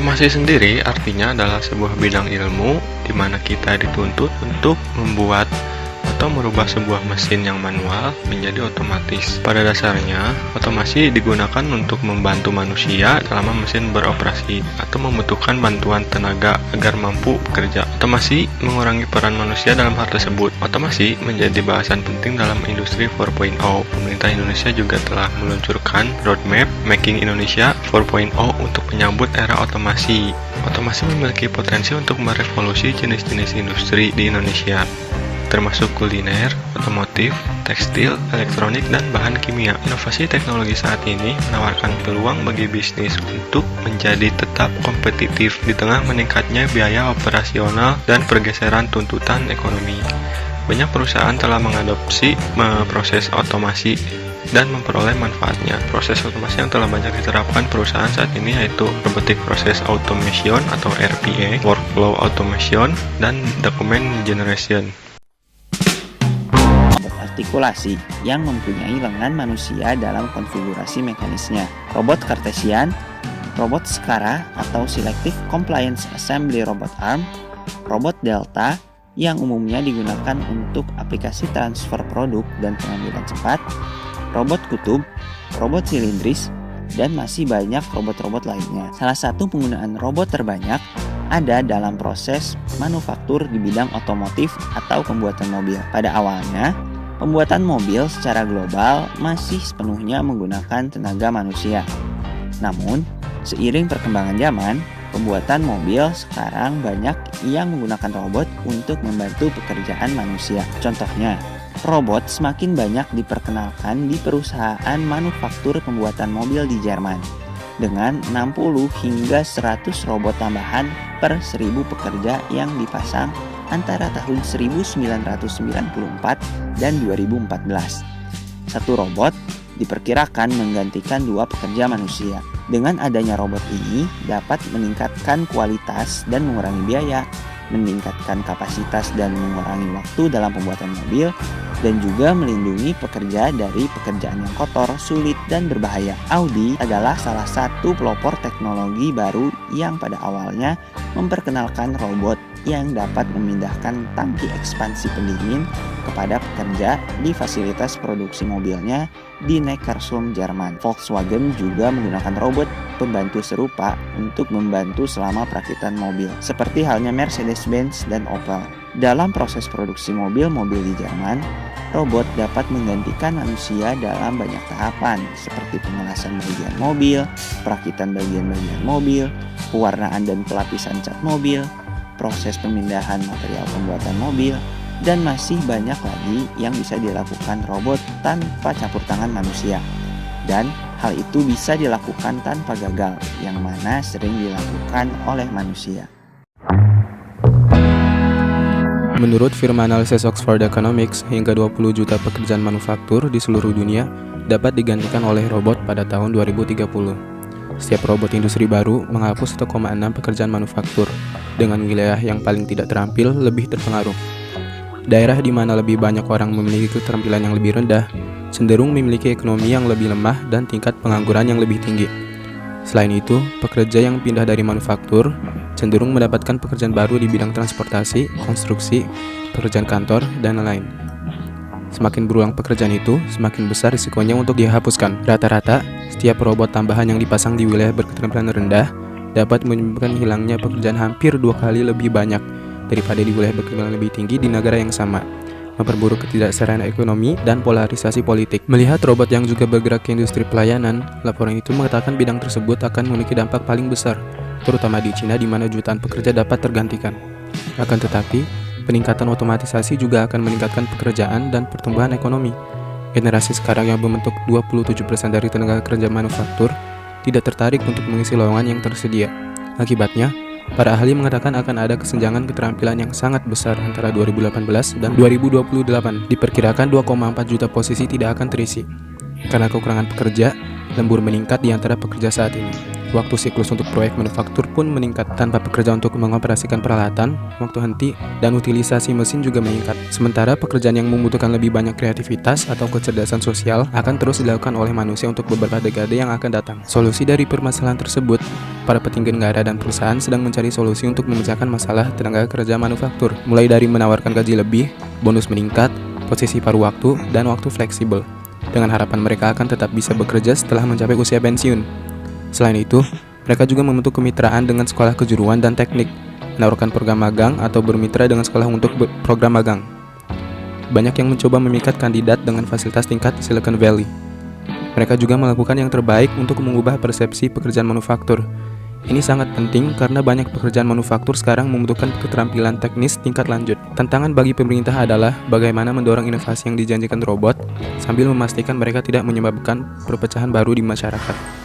Otomasi sendiri artinya adalah sebuah bidang ilmu di mana kita dituntut untuk membuat atau merubah sebuah mesin yang manual menjadi otomatis. Pada dasarnya, otomasi digunakan untuk membantu manusia selama mesin beroperasi atau membutuhkan bantuan tenaga agar mampu bekerja. Otomasi mengurangi peran manusia dalam hal tersebut. Otomasi menjadi bahasan penting dalam industri 4.0. Pemerintah Indonesia juga telah meluncurkan roadmap Making Indonesia 4.0 untuk menyambut era otomasi. Otomasi memiliki potensi untuk merevolusi jenis-jenis industri di Indonesia, termasuk kuliner, otomotif, tekstil, elektronik, dan bahan kimia. Inovasi teknologi saat ini menawarkan peluang bagi bisnis untuk menjadi tetap kompetitif di tengah meningkatnya biaya operasional dan pergeseran tuntutan ekonomi. Banyak perusahaan telah mengadopsi proses otomasi dan memperoleh manfaatnya. Proses otomasi yang telah banyak diterapkan perusahaan saat ini yaitu Robotic Process Automation atau RPA, Workflow Automation, dan Document Generation. Artikulasi yang mempunyai lengan manusia dalam konfigurasi mekanisnya. Robot Cartesian, robot Skara atau Selective Compliance Assembly Robot Arm, robot Delta yang umumnya digunakan untuk aplikasi transfer produk dan pengambilan cepat, robot kutub, robot silindris, dan masih banyak robot-robot lainnya. Salah satu penggunaan robot terbanyak ada dalam proses manufaktur di bidang otomotif atau pembuatan mobil. Pada awalnya, pembuatan mobil secara global masih sepenuhnya menggunakan tenaga manusia. Namun, seiring perkembangan zaman, pembuatan mobil sekarang banyak yang menggunakan robot untuk membantu pekerjaan manusia. Contohnya, robot semakin banyak diperkenalkan di perusahaan manufaktur pembuatan mobil di Jerman, dengan 60 hingga 100 robot tambahan per 1000 pekerja yang dipasang antara tahun 1994 dan 2014. Satu robot diperkirakan menggantikan 2 pekerja manusia. Dengan adanya robot ini dapat meningkatkan kualitas dan mengurangi biaya, meningkatkan kapasitas dan mengurangi waktu dalam pembuatan mobil, dan juga melindungi pekerja dari pekerjaan yang kotor, sulit, dan berbahaya. Audi adalah salah satu pelopor teknologi baru yang pada awalnya memperkenalkan robot yang dapat memindahkan tangki ekspansi pendingin kepada pekerja di fasilitas produksi mobilnya di Neckarsulm, Jerman. Volkswagen juga menggunakan robot pembantu serupa untuk membantu selama perakitan mobil, seperti halnya Mercedes-Benz dan Opel. Dalam proses produksi mobil-mobil di Jerman, robot dapat menggantikan manusia dalam banyak tahapan, seperti pengelasan bagian mobil, perakitan bagian-bagian mobil, pewarnaan dan pelapisan cat mobil, proses pemindahan material pembuatan mobil, dan masih banyak lagi yang bisa dilakukan robot tanpa campur tangan manusia. Dan hal itu bisa dilakukan tanpa gagal, yang mana sering dilakukan oleh manusia. Menurut firma analisis Oxford Economics, hingga 20 juta pekerjaan manufaktur di seluruh dunia dapat digantikan oleh robot pada tahun 2030. Setiap robot industri baru menghapus 1,6 pekerjaan manufaktur, dengan wilayah yang paling tidak terampil lebih terpengaruh. Daerah di mana lebih banyak orang memiliki keterampilan yang lebih rendah, cenderung memiliki ekonomi yang lebih lemah dan tingkat pengangguran yang lebih tinggi. Selain itu, pekerja yang pindah dari manufaktur cenderung mendapatkan pekerjaan baru di bidang transportasi, konstruksi, pekerjaan kantor, dan lain-lain. Semakin berulang pekerjaan itu, semakin besar risikonya untuk dihapuskan. Rata-rata, setiap robot tambahan yang dipasang di wilayah berketerampilan rendah dapat menyebabkan hilangnya pekerjaan hampir 2 kali lebih banyak daripada di wilayah berketerampilan lebih tinggi di negara yang sama, memperburuk ketidaksetaraan ekonomi dan polarisasi politik. Melihat robot yang juga bergerak ke industri pelayanan, laporan itu mengatakan bidang tersebut akan memiliki dampak paling besar, terutama di Cina di mana jutaan pekerja dapat tergantikan. Akan tetapi, peningkatan otomatisasi juga akan meningkatkan pekerjaan dan pertumbuhan ekonomi. Generasi sekarang yang membentuk 27% dari tenaga kerja manufaktur tidak tertarik untuk mengisi lowongan yang tersedia. Akibatnya, para ahli mengatakan akan ada kesenjangan keterampilan yang sangat besar antara 2018 dan 2028. Diperkirakan 2,4 juta posisi tidak akan terisi karena kekurangan pekerja, lembur meningkat di antara pekerja saat ini. Waktu siklus untuk proyek manufaktur pun meningkat tanpa pekerja untuk mengoperasikan peralatan, waktu henti, dan utilisasi mesin juga meningkat. Sementara pekerjaan yang membutuhkan lebih banyak kreativitas atau kecerdasan sosial akan terus dilakukan oleh manusia untuk beberapa dekade yang akan datang. Solusi dari permasalahan tersebut, para petinggi negara dan perusahaan sedang mencari solusi untuk memecahkan masalah tenaga kerja manufaktur, mulai dari menawarkan gaji lebih, bonus meningkat, posisi paruh waktu, dan waktu fleksibel, dengan harapan mereka akan tetap bisa bekerja setelah mencapai usia pensiun. Selain itu, mereka juga membentuk kemitraan dengan sekolah kejuruan dan teknik, menawarkan program magang atau bermitra dengan sekolah untuk program magang. Banyak yang mencoba memikat kandidat dengan fasilitas tingkat Silicon Valley. Mereka juga melakukan yang terbaik untuk mengubah persepsi pekerjaan manufaktur. Ini sangat penting karena banyak pekerjaan manufaktur sekarang membutuhkan keterampilan teknis tingkat lanjut. Tantangan bagi pemerintah adalah bagaimana mendorong inovasi yang dijanjikan robot sambil memastikan mereka tidak menyebabkan perpecahan baru di masyarakat.